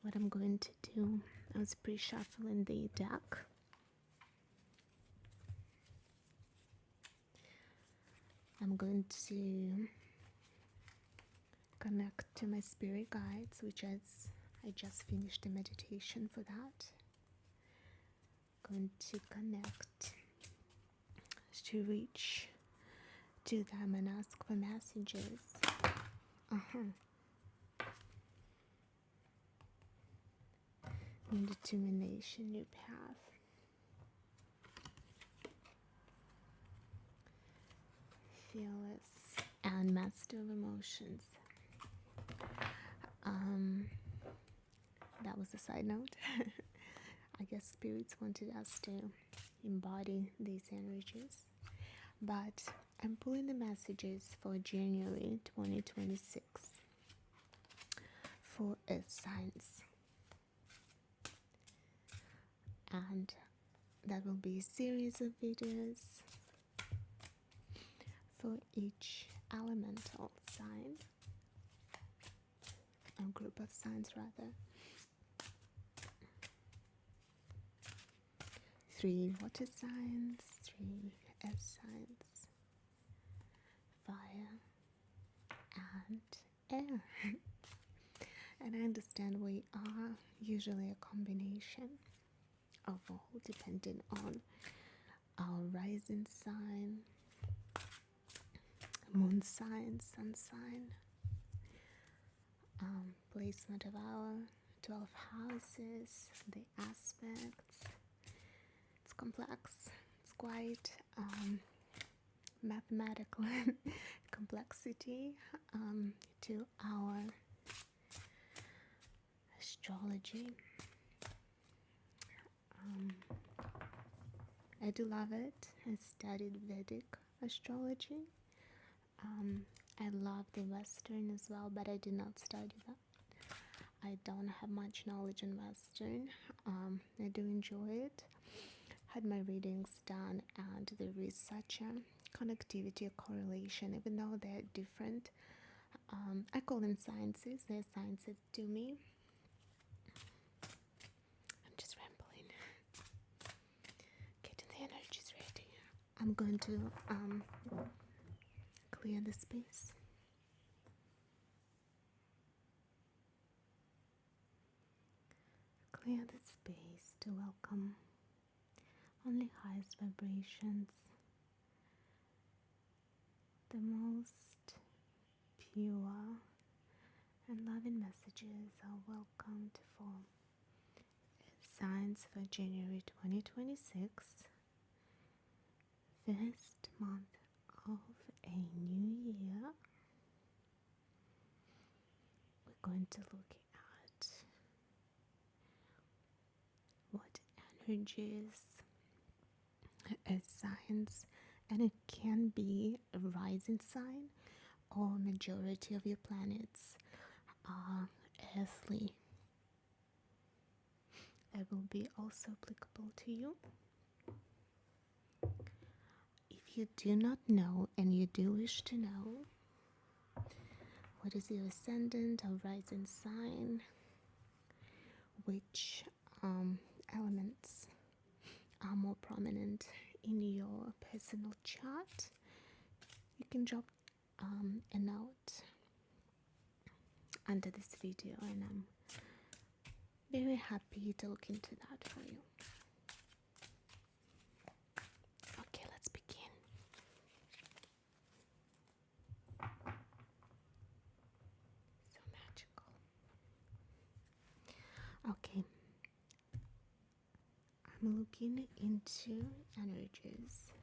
what I'm going to do, I was pre-shuffling the deck. I'm going to connect to my spirit guides, which is I just finished the meditation for that. Going to connect to reach to them and ask for messages. New determination, new path. Fearless and master of emotions. That was a side note. I guess spirits wanted us to embody these energies. But I'm pulling the messages for January 2026 for earth signs. And that will be a series of videos for each elemental sign, a group of signs rather. 3 water signs, 3 earth signs, fire, and air. And I understand we are usually a combination of all, depending on our rising sign, moon sign, sun sign, placement of our 12 houses, the aspects. It's complex. It's quite mathematical complexity to our astrology. I do love it. I studied Vedic astrology. I love the Western as well, but I did not study that. I don't have much knowledge in Western. I do enjoy it. Had my readings done, and there is such a connectivity, a correlation, even though they're different. I call them sciences. They're sciences to me. I'm just rambling. Getting the energies ready. I'm going to clear the space. Clear the space to welcome only highest vibrations. The most pure and loving messages are welcomed for signs for January 2026, first month of a new year. We're going to look at what energies as signs, and it can be a rising sign or majority of your planets are earthly. That will be also applicable to you. If you do not know and you do wish to know what is your ascendant or rising sign, which elements are more prominent in your personal chart, you can drop a note under this video, and I'm very happy to look into that for you. Okay, let's begin. So magical. Okay. I'm looking into energies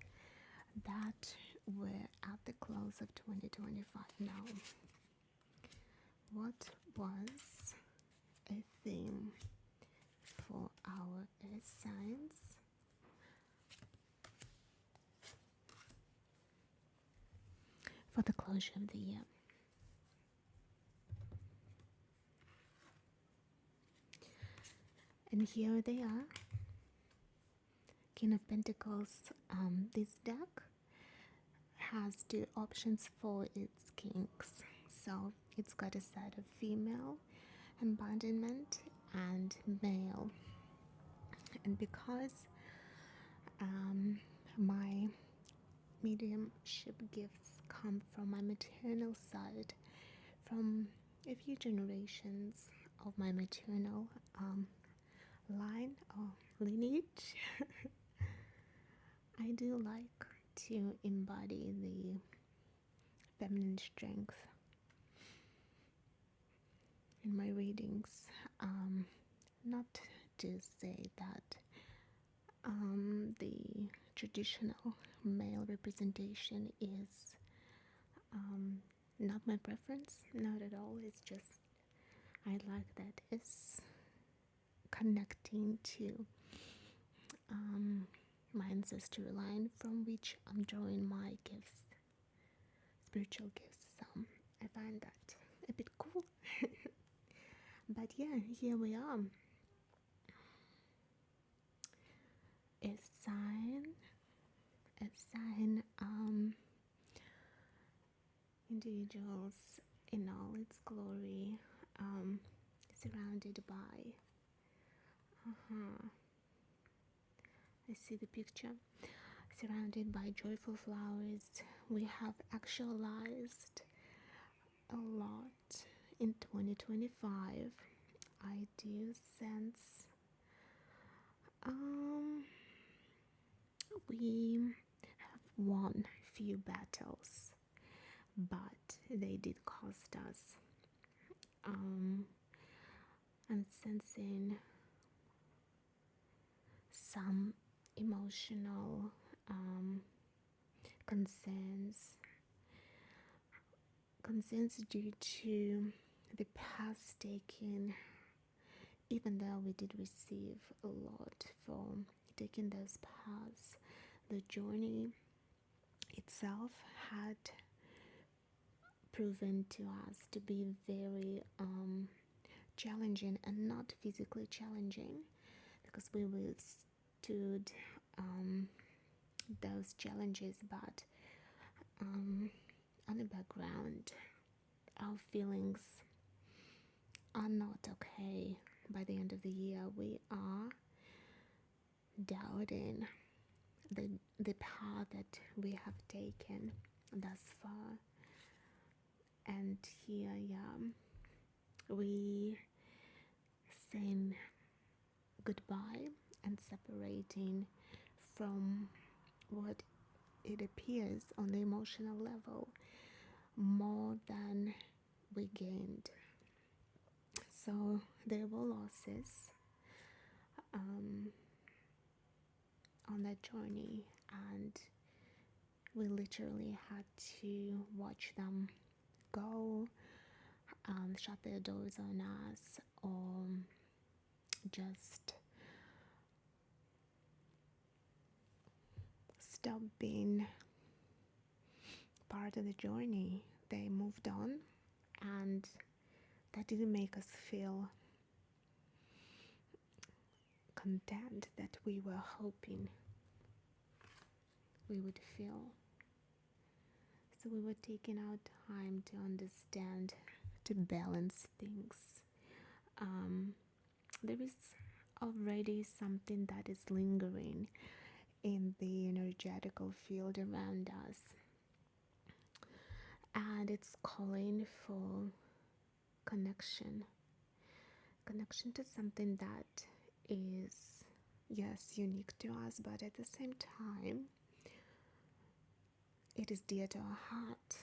that were at the close of 2025 now. What was a theme for our earth signs? For the closure of the year. And here they are. King of Pentacles. This deck has 2 options for its kings. So it's got a side of female embodiment and male. And because my mediumship gifts come from my maternal side, from a few generations of my maternal line or lineage, I do like to embody the feminine strength in my readings. Not to say that the traditional male representation is not my preference, not at all. It's just I like that it's connecting to my ancestral line from which I'm drawing my gifts, spiritual gifts. So I find that a bit cool. But yeah, here we are. A sign, individuals in all its glory, surrounded by, I see the picture, surrounded by joyful flowers. We have actualized a lot in 2025. I do sense we have won few battles, but they did cost us. I'm sensing some emotional concerns due to the past taking, even though we did receive a lot for taking those paths, the journey itself had proven to us to be very challenging, and not physically challenging, because we withstood those challenges, but on the background our feelings are not okay. By the end of the year we are doubting the path that we have taken thus far. And here, we saying goodbye and separating from what it appears on the emotional level more than we gained. So there were losses on that journey, and we literally had to watch them go, shut their doors on us, or just stop being part of the journey. They moved on, and that didn't make us feel content that we were hoping we would feel. So we were taking our time to understand, to balance things. There is already something that is lingering in the energetical field around us, and it's calling for connection to something that is, yes, unique to us, but at the same time it is dear to our heart.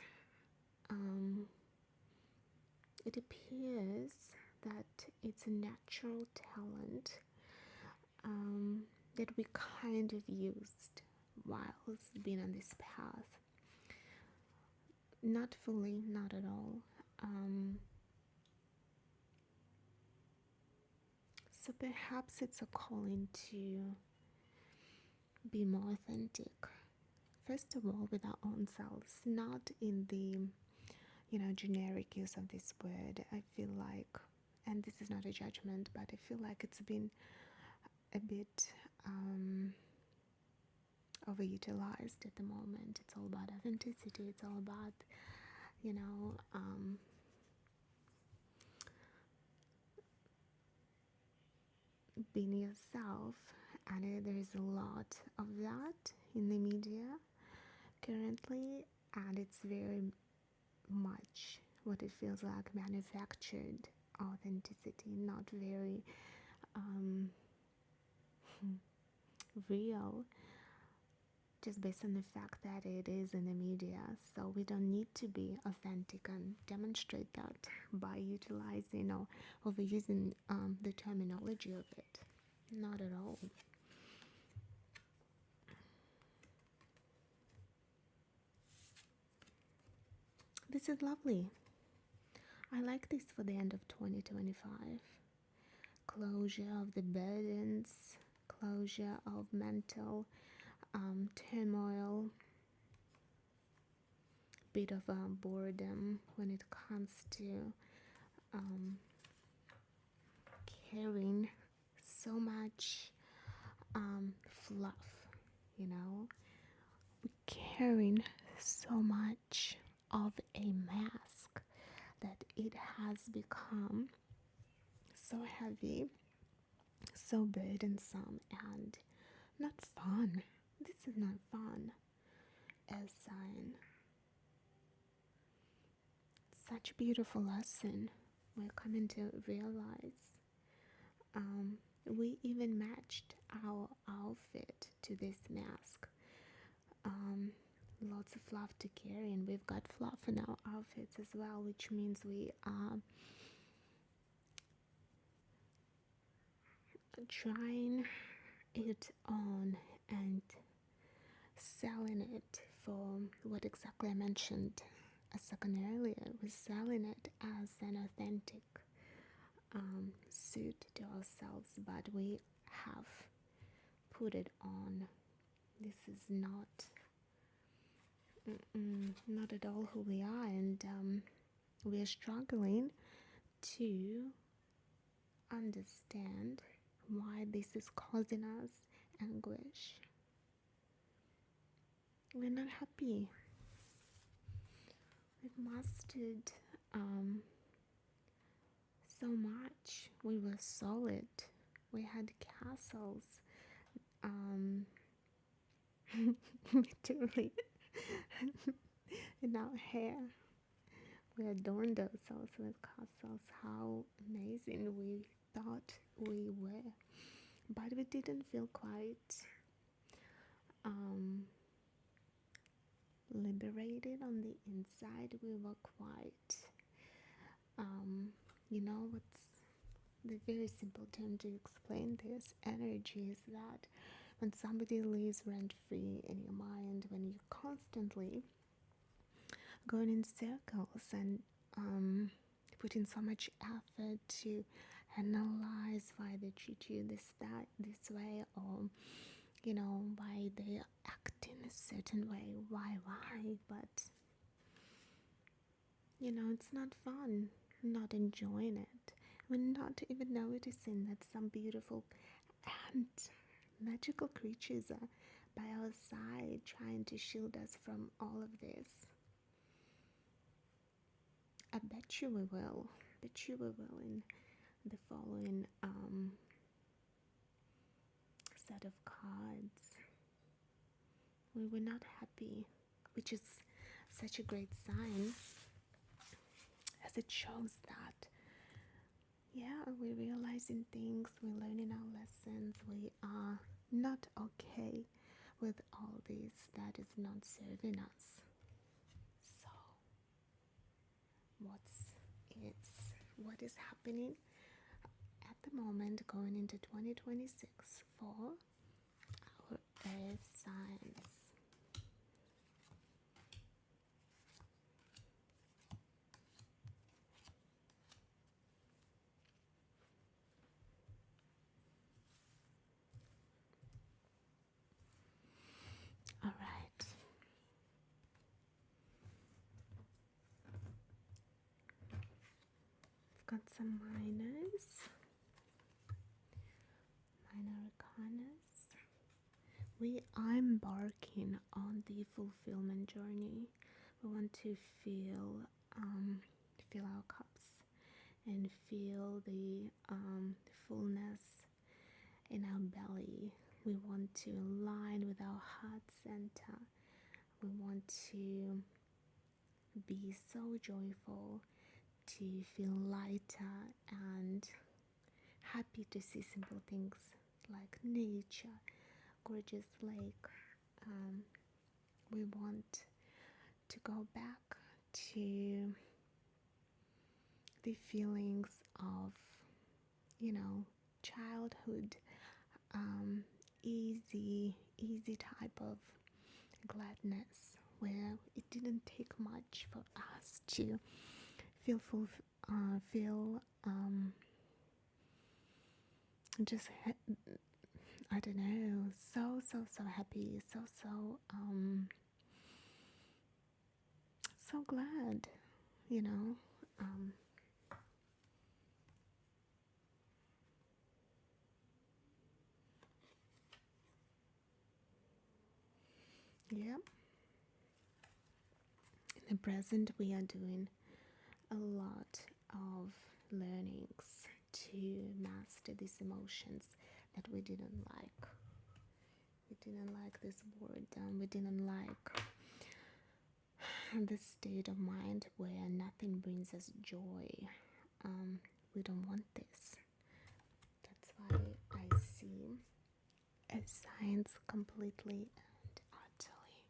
It appears that it's a natural talent that we kind of used whilst being on this path. Not fully, not at all. So perhaps it's a calling to be more authentic. First of all, with our own selves, not in the generic use of this word. I feel like, and this is not a judgment, but I feel like it's been a bit overutilized at the moment. It's all about authenticity. It's all about being yourself, and there's a lot of that in the media currently, and it's very much what it feels like manufactured authenticity, not very um, real, just based on the fact that it is in the media. So we don't need to be authentic and demonstrate that by utilizing or overusing the terminology of it. Not at all. This is lovely. I like this for the end of 2025. Closure of the burdens, closure of mental turmoil, bit of boredom when it comes to carrying so much fluff, you know, carrying so much of a mask that it has become so heavy, so burdensome, and not fun. This is not fun. As sign, such a beautiful lesson we're coming to realize. We even matched our outfit to this mask. Lots of fluff to carry, and we've got fluff in our outfits as well, which means we are trying it on and selling it for what exactly I mentioned a second earlier. We're selling it as an authentic suit to ourselves, but we have put it on. This is not at all who we are, and we are struggling to understand why this is causing us anguish. We're not happy. We've mastered so much. We were solid. We had castles. Literally in our hair. We adorned ourselves with castles. How amazing we thought we were. But we didn't feel quite liberated on the inside. We were quite, what's the very simple term to explain this energy is that when somebody lives rent free in your mind, when you're constantly going in circles and putting so much effort to analyze why they treat you this way, or why they act in a certain way, why, but it's not fun, not enjoying it. We're not even noticing that some beautiful and magical creatures are by our side trying to shield us from all of this. I bet you we will in the following set of cards. We were not happy, which is such a great sign, as it shows that we're realizing things, we're learning our lessons, we are not okay with all this that is not serving us. So what is happening at the moment going into 2026 for our earth signs? All right. I've got some minor arcanas. We are embarking on the fulfillment journey. We want to fill our cups and feel the fullness in our belly. We want to align with our heart center. We want to be so joyful, to feel lighter and happy to see simple things like nature, gorgeous lake. We want to go back to the feelings of, childhood, easy type of gladness, where it didn't take much for us to feel just I don't know, so happy, so glad, you know. Yeah. In the present, we are doing a lot of learnings to master these emotions that we didn't like. We didn't like this boredom. We didn't like this state of mind where nothing brings us joy. We don't want this. That's why I see a science completely and utterly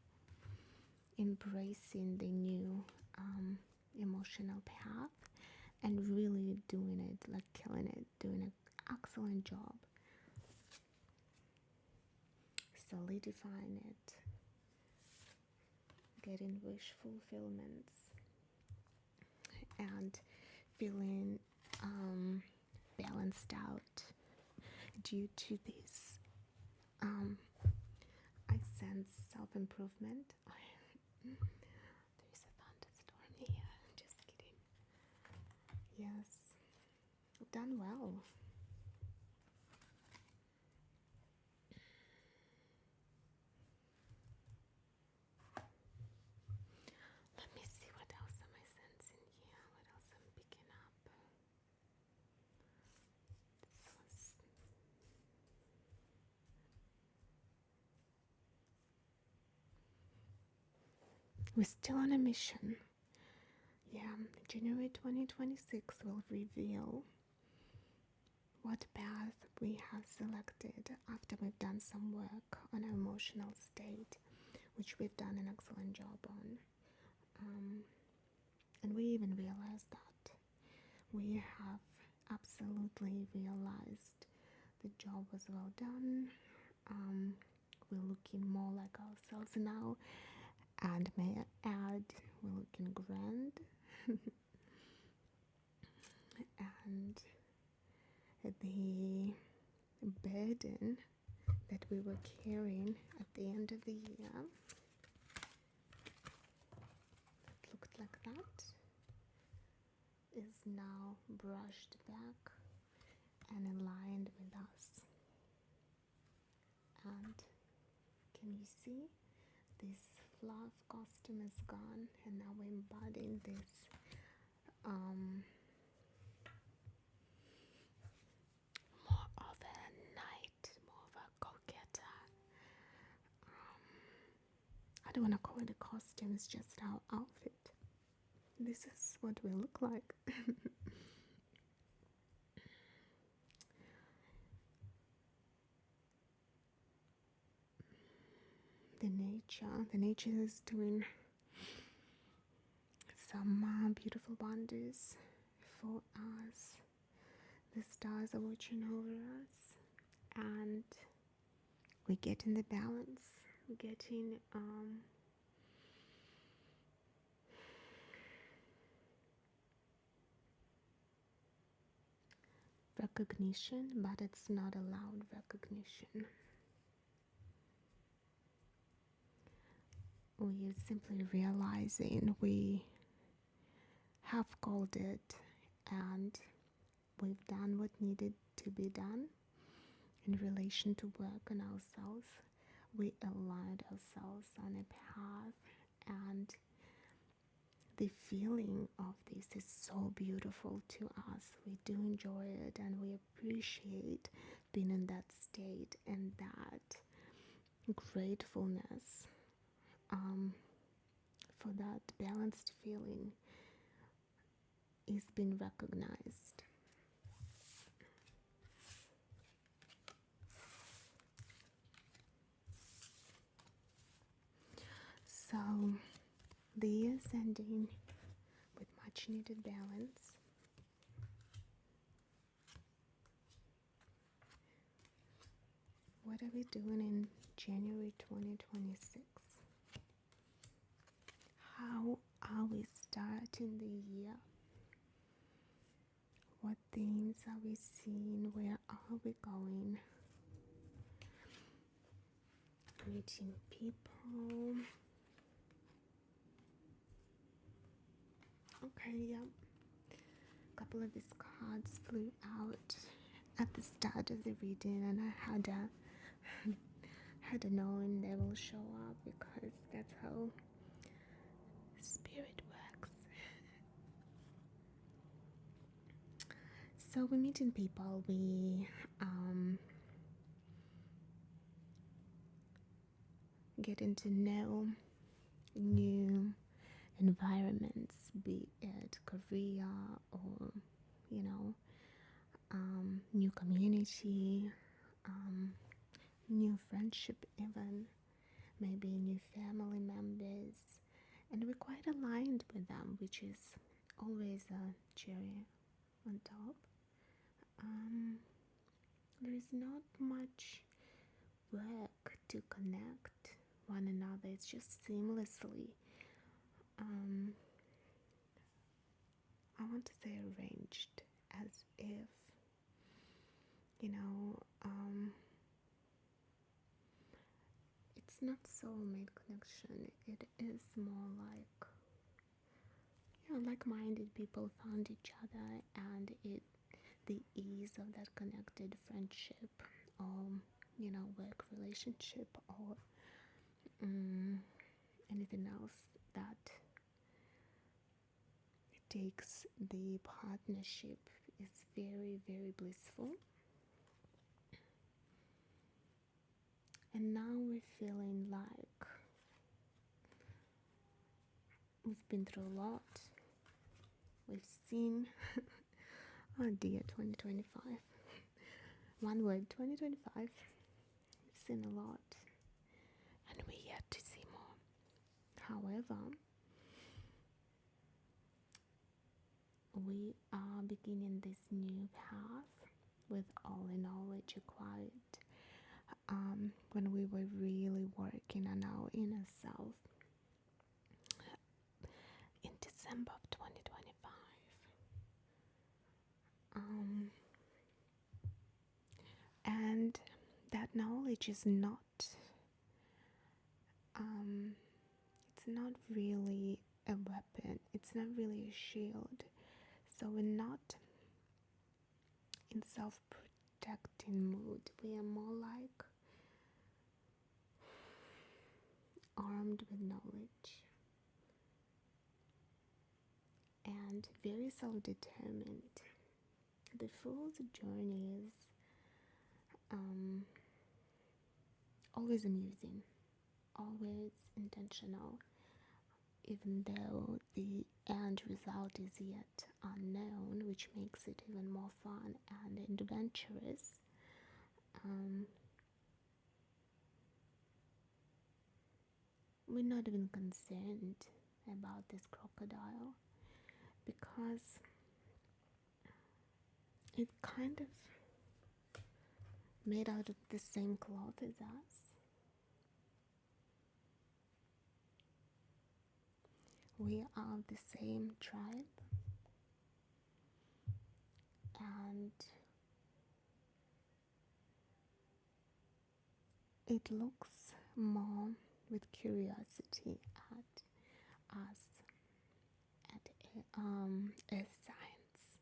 embracing the new emotional path and really doing it, like killing it, doing an excellent job, solidifying it, getting wish fulfillments, and feeling balanced out due to this. I sense self-improvement. There's a thunderstorm here. Just kidding. Yes, I've done well. Let me see what else am I sensing here. What else I'm picking up. We're still on a mission. Yeah, January 2026 will reveal what path we have selected after we've done some work on our emotional state, which we've done an excellent job on. And we even realized that we have absolutely realized the job was well done. We're looking more like ourselves now, and may I add, we're looking grand. And the burden that we were carrying at the end of the year, it looked like that, is now brushed back and aligned with us. And can you see? This fluff costume is gone, and now we're embodying this more of a knight, more of a go-getter. I don't want to call it a costume, it's just our outfit. This is what we look like. The nature is doing some beautiful wonders for us. The stars are watching over us, and we get in the balance. We're getting recognition, but it's not a loud recognition. We are simply realizing we have called it, and we've done what needed to be done in relation to work on ourselves. We aligned ourselves on a path, and the feeling of this is so beautiful to us. We do enjoy it, and we appreciate been in that state, and that gratefulness for that balanced feeling is being recognized. So the year's ending with much needed balance. What are we doing in January 2026? How are we starting the year? What things are we seeing? Where are we going? Meeting people. Okay, yeah. A couple of these cards flew out at the start of the reading, and I had a knowing they will show up, because that's how spirit works. So we're meeting people, we getting to know new environments, be it career or new community, new friendship, even maybe new family members, and we're quite aligned with them, which is always a cherry on top. There is not much work to connect one another, it's just seamlessly, I want to say arranged, as if it's not soulmate connection, it is more like like-minded people found each other, and the ease of that connected friendship or work relationship or anything else that takes the partnership is very, very blissful. And now we're feeling like we've been through a lot. We've seen, oh dear, 2025. One word, 2025. We've seen a lot, and we're yet to see more. However, we are beginning this new path with all the knowledge acquired when we were really working on our inner self in December of 2025. And that knowledge is not it's not really a weapon, it's not really a shield. So we're not in self-protecting mood, we are more like armed with knowledge and very self-determined. The Fool's journey is always amusing, always intentional, even though the end result is yet unknown, which makes it even more fun and adventurous. We're not even concerned about this crocodile, because it kind of made out of the same cloth as us. We are the same tribe, and it looks more with curiosity at us, at earth signs,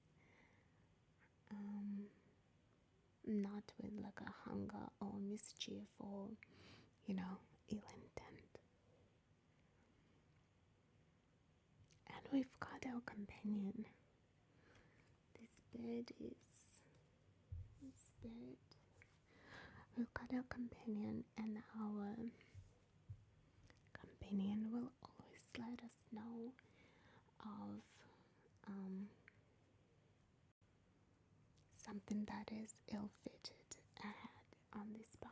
not with like a hunger or mischief or ill intent. And we've got our companion. This bird. We've got our companion, and our companion will always let us know of something that is ill-fated ahead on this path.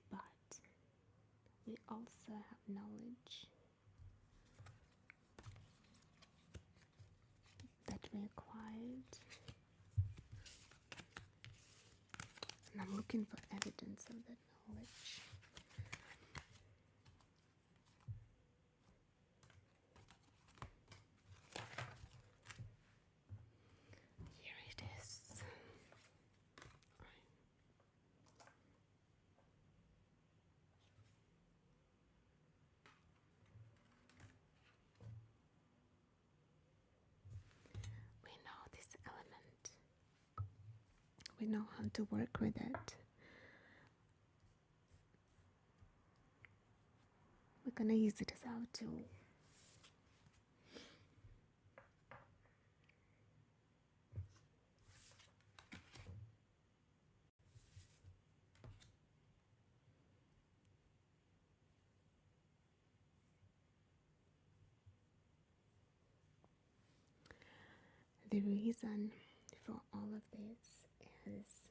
But we also have knowledge that we acquired, and I'm looking for evidence of that knowledge. Here it is. We know this element. We know how to work with it. We're gonna use it as our tool. The reason for all of this is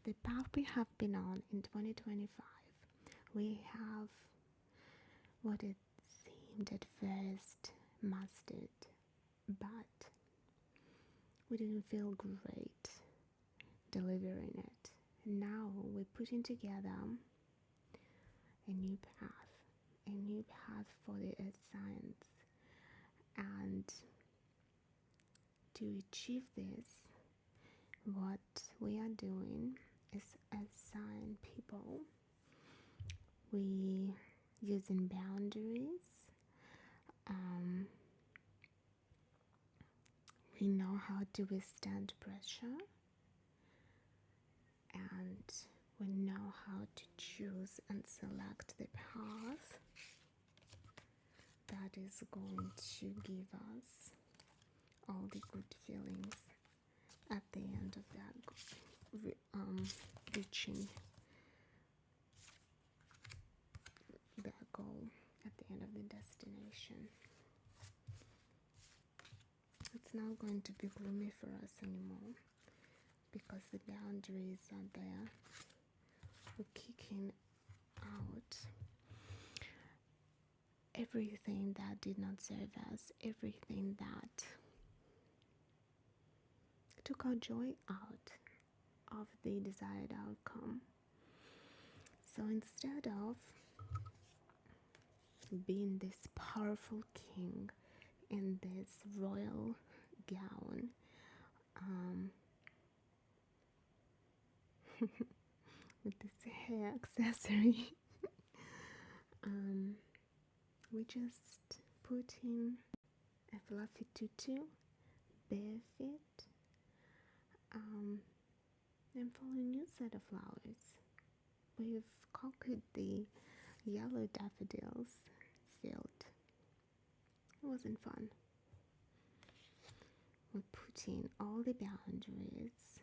the path we have been on in 2025. We have what it seemed at first mastered, but we didn't feel great delivering it. Now we're putting together a new path for the earth signs. And to achieve this, what we are doing is, as sign people, we using boundaries. We know how to withstand pressure, and we know how to choose and select the path that is going to give us all the good feelings at the end of that, reaching that goal at the end of the destination. It's not going to be gloomy for us anymore because the boundaries are there. We're kicking out everything that did not serve us, everything that took our joy out of the desired outcome. So instead of being this powerful king in this royal gown, with this hair accessory, we just put in a fluffy tutu, bare feet, and follow a new set of flowers. We've conquered the yellow daffodils field. It wasn't fun. We're putting all the boundaries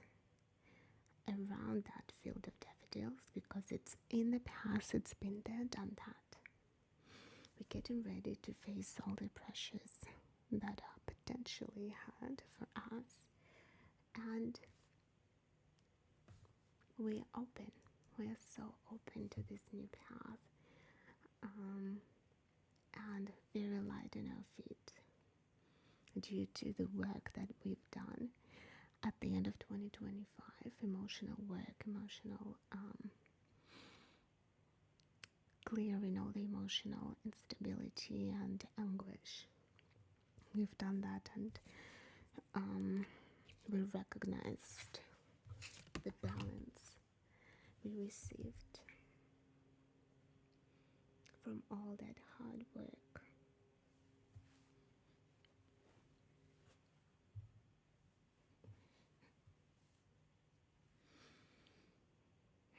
around that field of daffodils because it's in the past, it's been there, done that. We're getting ready to face all the pressures that are potentially hard for us, and we're open. We're so open to this new path, and very light in our feet due to the work that we've done at the end of 2025, emotional work, clearing all the emotional instability and anguish. We've done that, and we recognized the balance we received from all that hard work.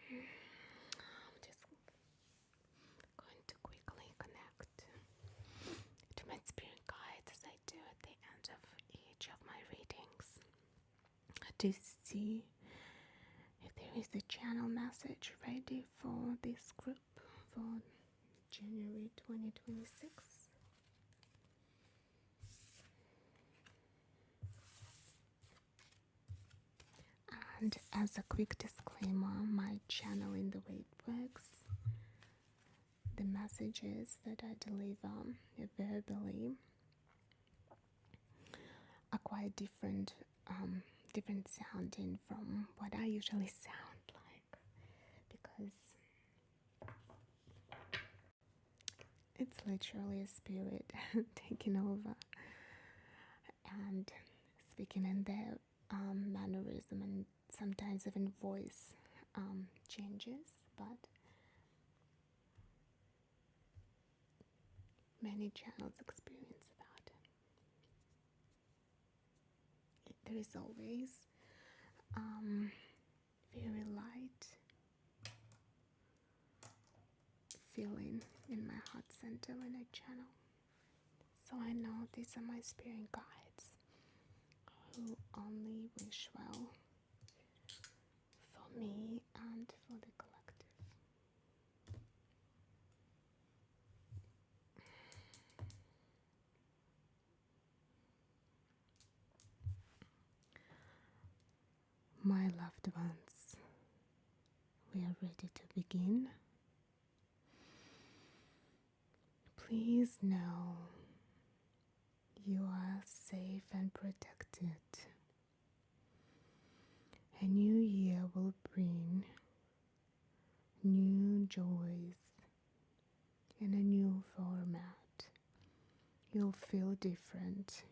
I'm just going to quickly connect to my spirit guides as I do at the end of each of my to see if there is a channel message ready for this group for January 2026. And as a quick disclaimer, my channel, in the way it works, the messages that I deliver verbally are quite different, different sounding from what I usually sound like, because it's literally a spirit taking over and speaking in their mannerism, and sometimes even voice changes, but many channels experience that. There is always very light feeling in my heart center when I channel. So I know these are my spirit guides who only wish well for me and for the collective. My loved ones, we are ready to begin. Please know you are safe and protected. A new year will bring new joys in a new format. You'll feel different.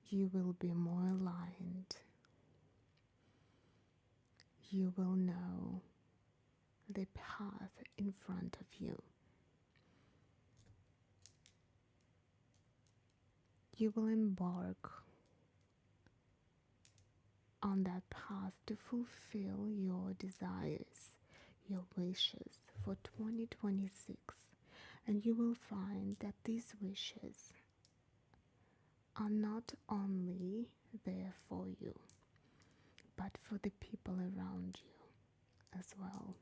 You will be more aligned. You will know the path in front of you. You will embark on that path to fulfill your desires, your wishes for 2026, and you will find that these wishes are not only there for you, but for the people around you as well.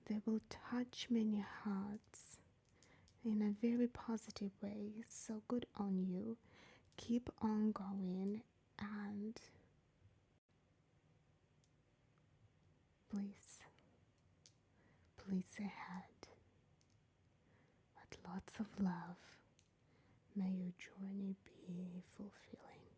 They will touch many hearts in a very positive way. So good on you. Keep on going, and please ahead with lots of love. May your journey be fulfilling.